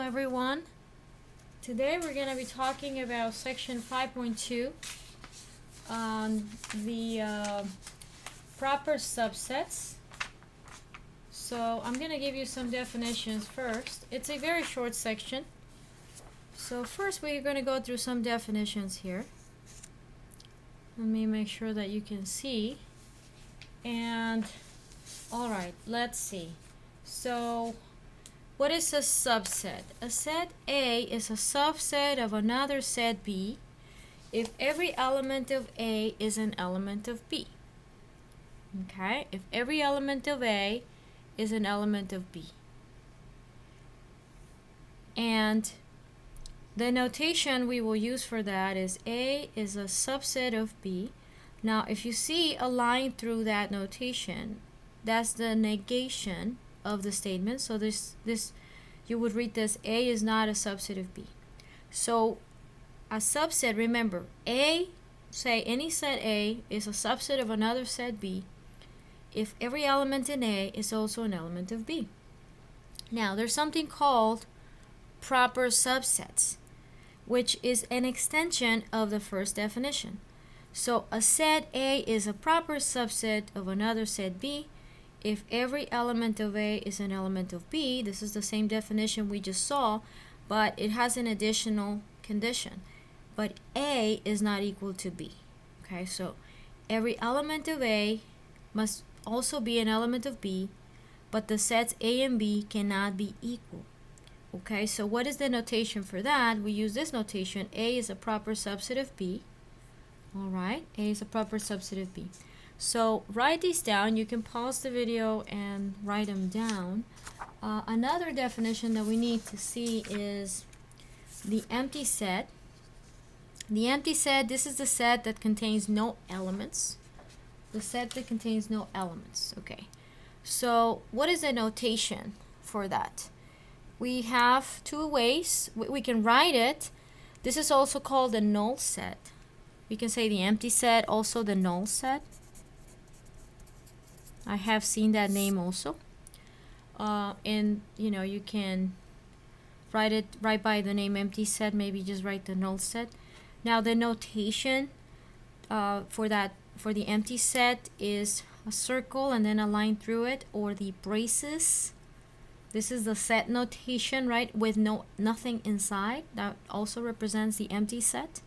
everyone. Today we're going to be talking about section 5.2 on the proper subsets. So I'm going to give you some definitions first. It's a very short section. So first we're going to go through some definitions here. Let me make sure that you can see. And alright, let's see. So what is a subset? A set A is a subset of another set B if every element of A is an element of B. Okay, if every element of A is an element of B. And the notation we will use for that is A is a subset of B. Now if you see a line through that notation, that's the negation of the statement. So this you would read this: A is not a subset of B. So a subset, remember, A, say any set A is a subset of another set B if every element in A is also an element of B. Now there's something called proper subsets, which is an extension of the first definition. So a set A is a proper subset of another set B if every element of A is an element of B. This is the same definition we just saw, but it has an additional condition. But A is not equal to B. Okay, so every element of A must also be an element of B, but the sets A and B cannot be equal. Okay, so what is the notation for that? We use this notation: A is a proper subset of B. Alright, A is a proper subset of B. So write these down. You can pause the video and write them down. Another definition that we need to see is the empty set. The empty set, this is the set that contains no elements. The set that contains no elements. Okay, so what is the notation for that? We have two ways. We can write it. This is also called the null set. We can say the empty set, also the null set. I have seen that name also. And you know, you can write by the name empty set, maybe just write the null set. Now the notation for the empty set is a circle and then a line through it, or the braces. This is the set notation, right, with nothing inside. That also represents the empty set.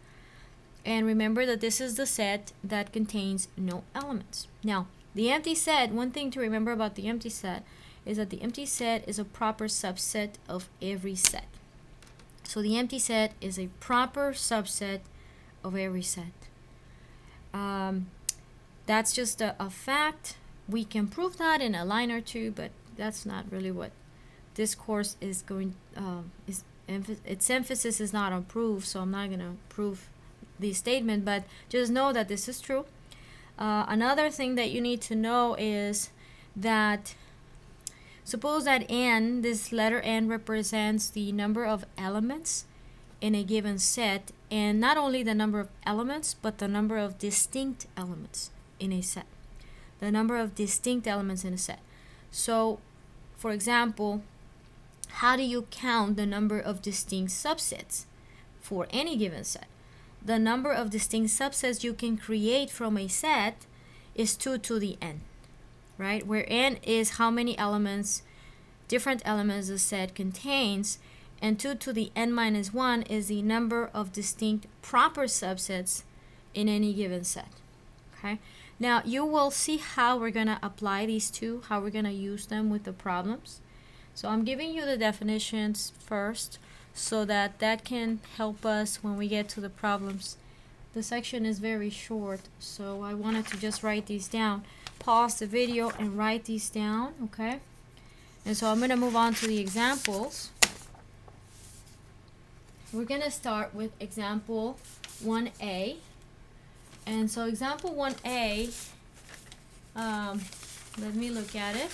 And remember that this is the set that contains no elements. Now the empty set, one thing to remember about the empty set is that the empty set is a proper subset of every set. So the empty set is a proper subset of every set. That's just a fact. We can prove that in a line or two, but that's not really what this course is going. Its emphasis is not on proof, so I'm not going to prove the statement, but just know that this is true. Another thing that you need to know is that suppose that n, this letter n, represents the number of elements in a given set, and not only the number of elements, but the number of distinct elements in a set. The number of distinct elements in a set. So, for example, how do you count the number of distinct subsets for any given set? The number of distinct subsets you can create from a set is 2 to the n, right? Where n is how many elements, different elements the set contains, and 2 to the n minus 1 is the number of distinct proper subsets in any given set. Okay? Now you will see how we're going to apply these two, how we're going to use them with the problems. So I'm giving you the definitions first, so that can help us when we get to the problems. The section is very short, so I wanted to just write these down. Pause the video and write these down, okay? And so I'm going to move on to the examples. We're going to start with example 1a. And so example 1a, let me look at it.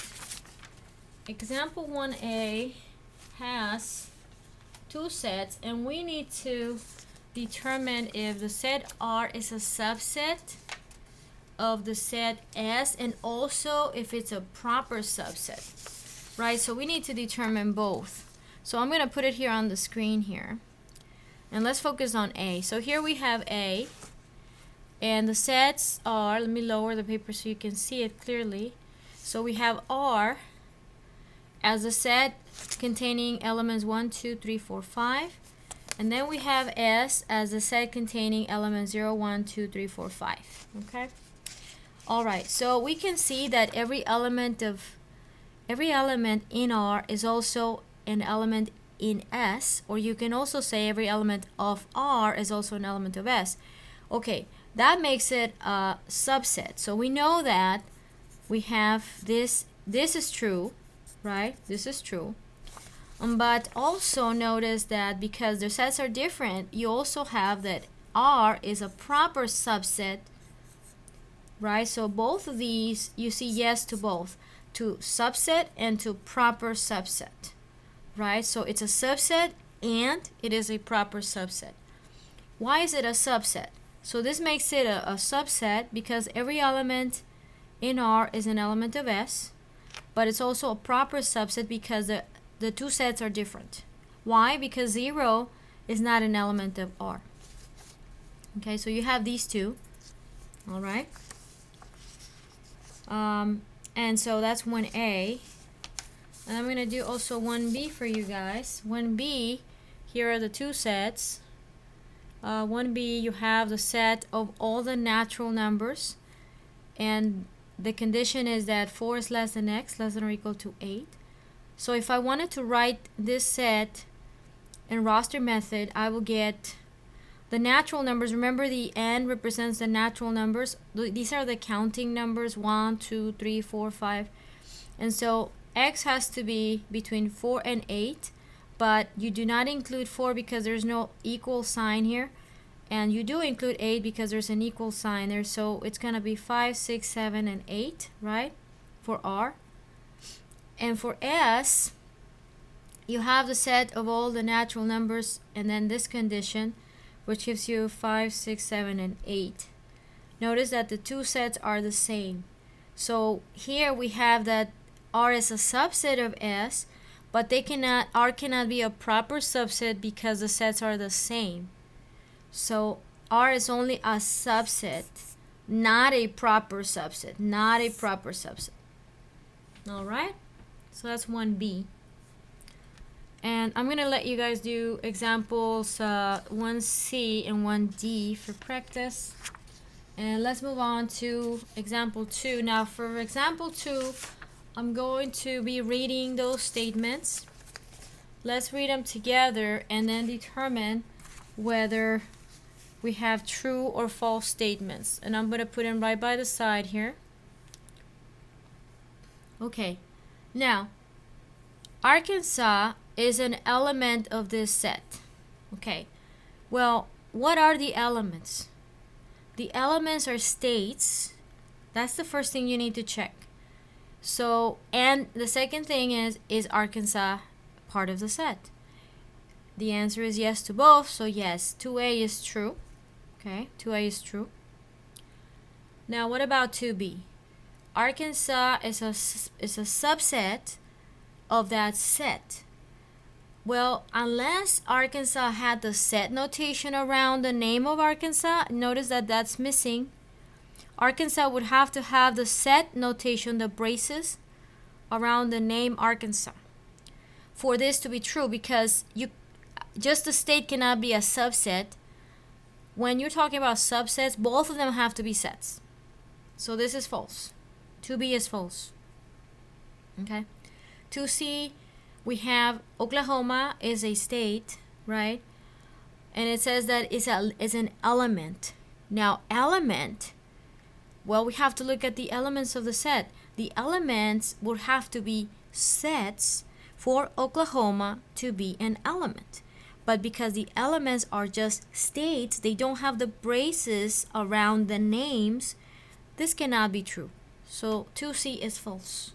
Example 1a has two sets, and we need to determine if the set R is a subset of the set S, and also if it's a proper subset, right? So we need to determine both. So I'm going to put it here on the screen here. And let's focus on A. So here we have A. And the sets are, let me lower the paper so you can see it clearly. So we have R as a set containing elements 1, 2, 3, 4, 5. And then we have S as a set containing elements 0, 1, 2, 3, 4, 5. Okay? Alright, so we can see that every element in R is also an element in S, or you can also say every element of R is also an element of S. Okay, that makes it a subset. So we know that we have this is true, right? This is true. But also notice that because the sets are different, you also have that R is a proper subset, right? So both of these, you see yes to both, to subset and to proper subset, right? So it's a subset and it is a proper subset. Why is it a subset? So this makes it a subset because every element in R is an element of S, but it's also a proper subset because the two sets are different. Why? Because 0 is not an element of R. Okay, so you have these two. All right. And so that's 1A. And I'm going to do also 1B for you guys. 1B, here are the two sets. 1B, you have the set of all the natural numbers. And the condition is that 4 is less than x, less than or equal to 8. So if I wanted to write this set in roster method, I will get the natural numbers. Remember, the n represents the natural numbers. These are the counting numbers, 1, 2, 3, 4, 5. And so x has to be between 4 and 8, but you do not include 4 because there's no equal sign here. And you do include 8 because there's an equal sign there. So it's going to be 5, 6, 7, and 8, right, for R. And for S, you have the set of all the natural numbers and then this condition, which gives you 5, 6, 7, and 8. Notice that the two sets are the same. So here we have that R is a subset of S, but R cannot be a proper subset because the sets are the same. So R is only a subset, not a proper subset, not a proper subset. All right? So that's 1B. And I'm going to let you guys do examples 1C and 1D for practice. And let's move on to example 2. Now for example 2, I'm going to be reading those statements. Let's read them together and then determine whether we have true or false statements. And I'm going to put them right by the side here. Okay. Now, Arkansas is an element of this set. Okay. Well, what are the elements? The elements are states. That's the first thing you need to check. So, and the second thing is Arkansas part of the set? The answer is yes to both. So yes, 2A is true. Okay, 2A is true. Now, what about 2B? Arkansas is a subset of that set. Well, unless Arkansas had the set notation around the name of Arkansas, notice that that's missing. Arkansas would have to have the set notation, the braces, around the name Arkansas for this to be true, because just the state cannot be a subset. When you're talking about subsets, both of them have to be sets. So this is false. 2B is false. Okay. 2C, we have Oklahoma is a state, right? And it says that it's an element. Now, element, well, we have to look at the elements of the set. The elements would have to be sets for Oklahoma to be an element. But because the elements are just states, they don't have the braces around the names, this cannot be true. So 2C is false.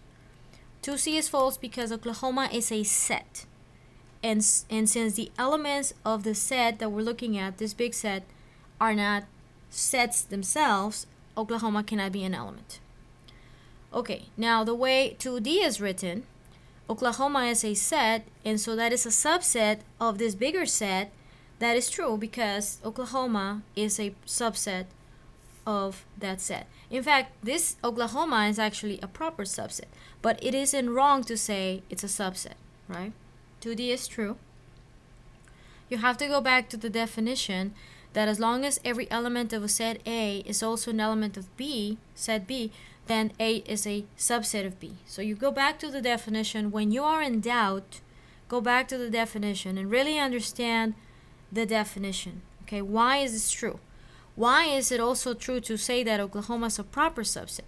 2C is false because Oklahoma is a set. And since the elements of the set that we're looking at, this big set, are not sets themselves, Oklahoma cannot be an element. Okay, now the way 2D is written, Oklahoma is a set, and so that is a subset of this bigger set. That is true because Oklahoma is a subset of that set. In fact, this Oklahoma is actually a proper subset, but it isn't wrong to say it's a subset, right? 2D is true. You have to go back to the definition that as long as every element of a set A is also an element of B, set B, then A is a subset of B. So you go back to the definition. When you are in doubt, go back to the definition and really understand the definition. Okay, why is this true? Why is it also true to say that Oklahoma is a proper subset,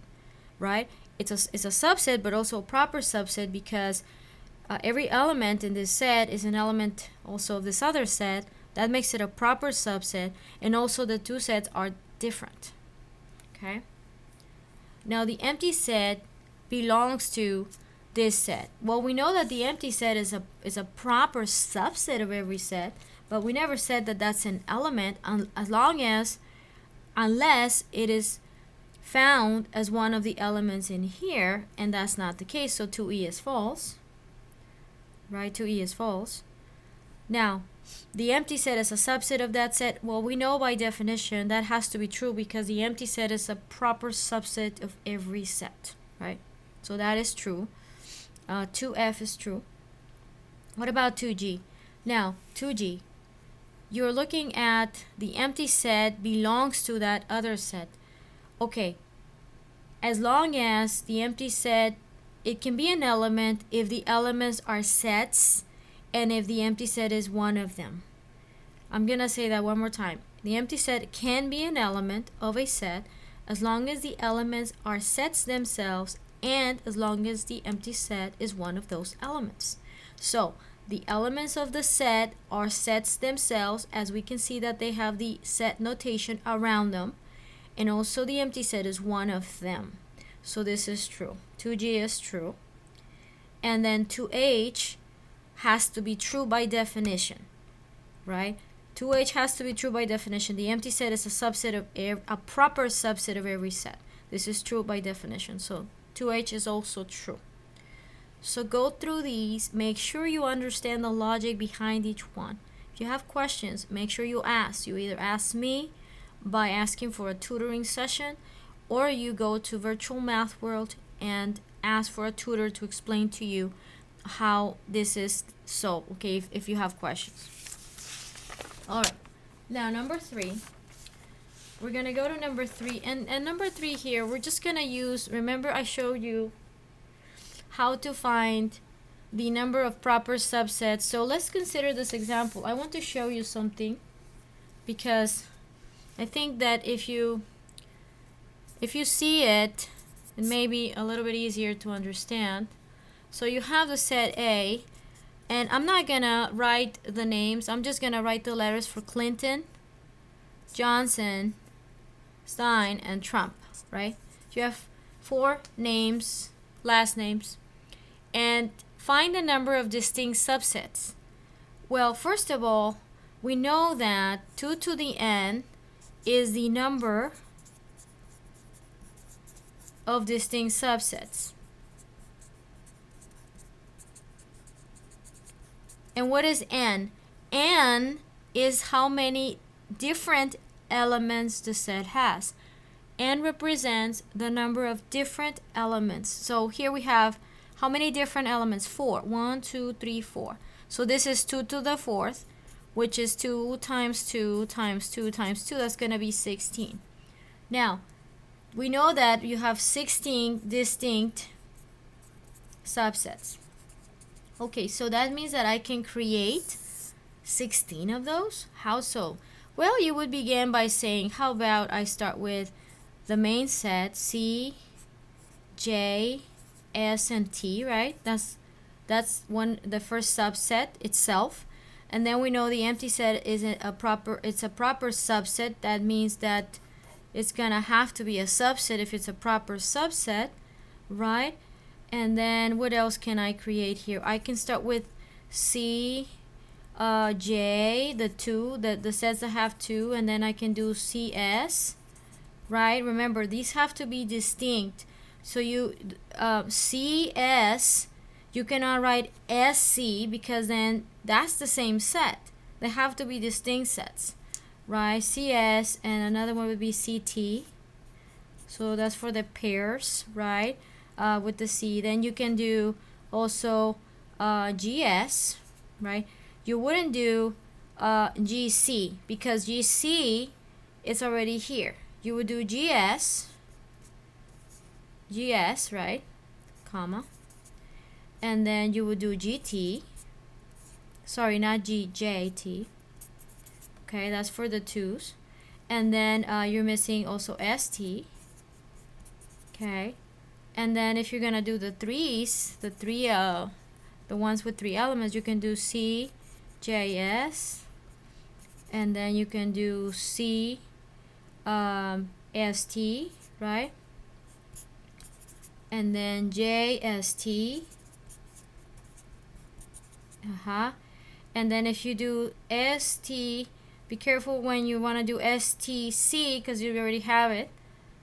right? It's a subset, but also a proper subset because every element in this set is an element also of this other set. That makes it a proper subset, and also the two sets are different. Okay? Now the empty set belongs to this set. Well, we know that the empty set is a proper subset of every set, but we never said that that's an element unless it is found as one of the elements in here, and that's not the case, so 2E is false. Right, 2E is false. Now, the empty set is a subset of that set. Well, we know by definition that has to be true because the empty set is a proper subset of every set, right? So that is true. 2F is true. What about 2G? Now, 2G, you're looking at the empty set belongs to that other set. Okay, as long as the empty set, it can be an element if the elements are sets and if the empty set is one of them. I'm gonna say that one more time. The empty set can be an element of a set as long as the elements are sets themselves and as long as the empty set is one of those elements. So the elements of the set are sets themselves, as we can see that they have the set notation around them, and also the empty set is one of them. So this is true. 2G is true. And then 2H has to be true by definition, right? 2H has to be true by definition. The empty set is a subset of a proper subset of every set. This is true by definition. So 2H is also true. So go through these. Make sure you understand the logic behind each one. If you have questions, make sure you ask. You either ask me by asking for a tutoring session, or you go to Virtual Math World and ask for a tutor to explain to you how this is so, okay, if you have questions. All right, now number 3. We're going to go to number 3. And number 3 here, we're just going to use, remember I showed you how to find the number of proper subsets. So let's consider this example. I want to show you something because I think that if you see it, it may be a little bit easier to understand. So you have the set A, and I'm not gonna write the names. I'm just gonna write the letters for Clinton, Johnson, Stein, and Trump, right? You have 4 names, last names, and find the number of distinct subsets. Well, first of all, we know that 2 to the n is the number of distinct subsets. And what is n? N is how many different elements the set has. N represents the number of different elements. So here we have how many different elements? 4. 1, 2, 3, 4. So this is 2 to the 4th, which is 2 times 2 times 2 times 2. That's going to be 16. Now, we know that you have 16 distinct subsets. Okay, so that means that I can create 16 of those. How so? Well, you would begin by saying, how about I start with the main set, C, J, S, and T, right? That's the first subset itself. And then we know the empty set isn't a proper, it's a proper subset. That means that it's gonna have to be a subset if it's a proper subset, right? And then what else can I create here? I can start with C, J, the 2, the sets that have 2, and then I can do CS, right? Remember, these have to be distinct. So you CS, You cannot write SC because then that's the same set. They have to be distinct sets, right? CS and another one would be CT. So that's for the pairs, right? With the C. Then you can do also GS, right? You wouldn't do GC because GC is already here. You would do GS, right? Comma. And then you would do GT. Sorry, not GJT. Okay, that's for the twos. And then you're missing also ST. Okay. And then if you're gonna do the threes, the ones with 3 elements, you can do CJS, and then you can do ST, right? And then JST. And then if you do ST, be careful when you want to do STC because you already have it.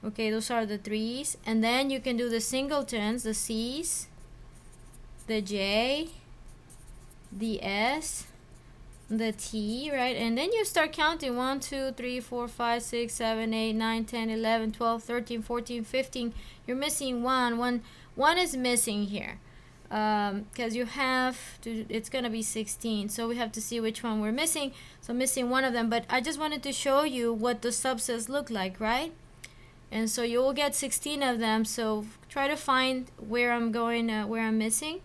Okay, those are the threes. And then you can do the singletons, the C's, the J, the S, the T, right? And then you start counting 1, 2, 3, 4, 5, 6, 7, 8, 9, 10, 11, 12, 13, 14, 15. You're missing one is missing here because you have to, it's gonna be 16, so we have to see which one we're missing. So missing one of them, but I just wanted to show you what the subsets look like, right? And so you will get 16 of them, so try to find where I'm going, where I'm missing.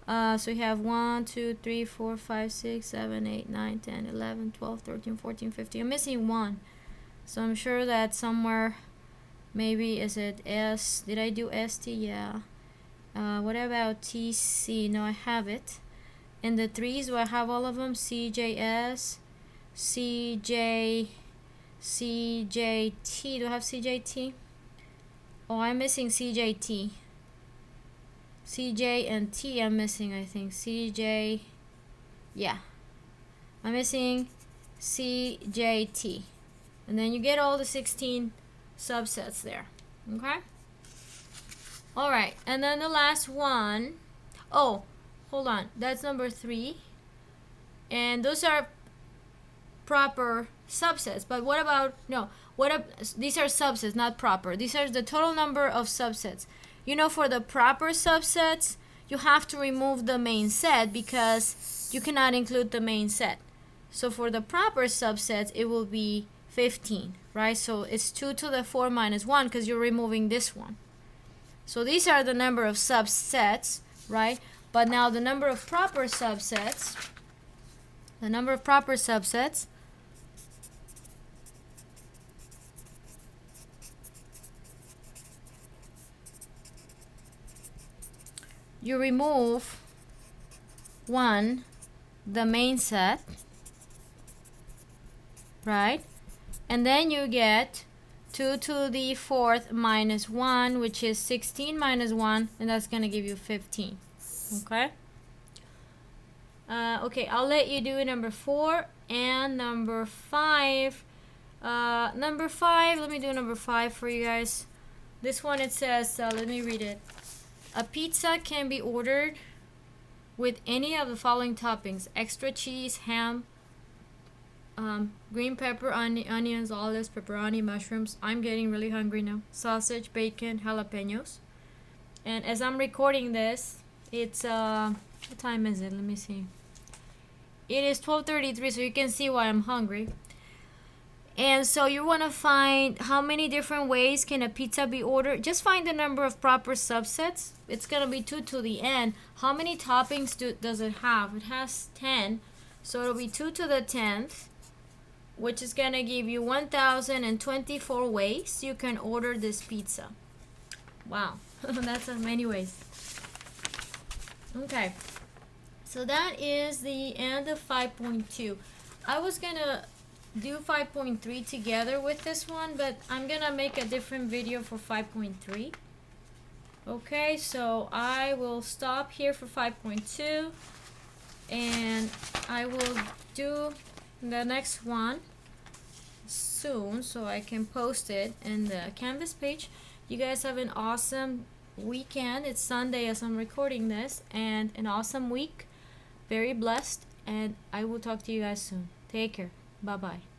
So we have 1, 2, 3, 4, 5, 6, 7, 8, 9, 10, 11, 12, 13, 14, 15. I'm missing one. So I'm sure that somewhere, maybe is it S? Did I do ST? Yeah. What about TC? No, I have it. In the threes, do I have all of them? CJS, CJ, CJT. Do I have CJT? Oh, I'm missing CJT. CJ and T I'm missing, I think. CJ, yeah. I'm missing CJT. And then you get all the 16 subsets there. Okay? Alright, and then the last one. Oh, hold on. That's number 3. And those are proper subsets. But what about, no, these are subsets, not proper. These are the total number of subsets. You know, for the proper subsets, you have to remove the main set because you cannot include the main set. So for the proper subsets, it will be 15, right? So it's 2 to the 4 minus 1 because you're removing this one. So these are the number of subsets, right? But now the number of proper subsets, you remove 1, the main set, right? And then you get 2 to the 4th minus 1, which is 16 minus 1, and that's going to give you 15. Okay? Okay, I'll let you do number 4 and number 5. Number 5, let me do number 5 for you guys. This one, it says, let me read it. A pizza can be ordered with any of the following toppings: extra cheese, ham, green pepper, onions, olives, pepperoni, mushrooms. I'm getting really hungry now. Sausage, bacon, jalapenos. And as I'm recording this, it's what time is it? Let me see. It is 12:33, so you can see why I'm hungry. And so you want to find how many different ways can a pizza be ordered. Just find the number of proper subsets. It's going to be 2 to the n. How many toppings does it have? It has 10. So it'll be 2 to the 10th, which is going to give you 1,024 ways you can order this pizza. Wow, that's many ways. Okay, so that is the end of 5.2. I was going to do 5.3 together with this one, but I'm gonna make a different video for 5.3. Okay, so I will stop here for 5.2 and I will do the next one soon so I can post it in the Canvas page. You guys have an awesome weekend. It's Sunday as I'm recording this, and an awesome week. Very blessed, and I will talk to you guys soon. Take care. Bye bye.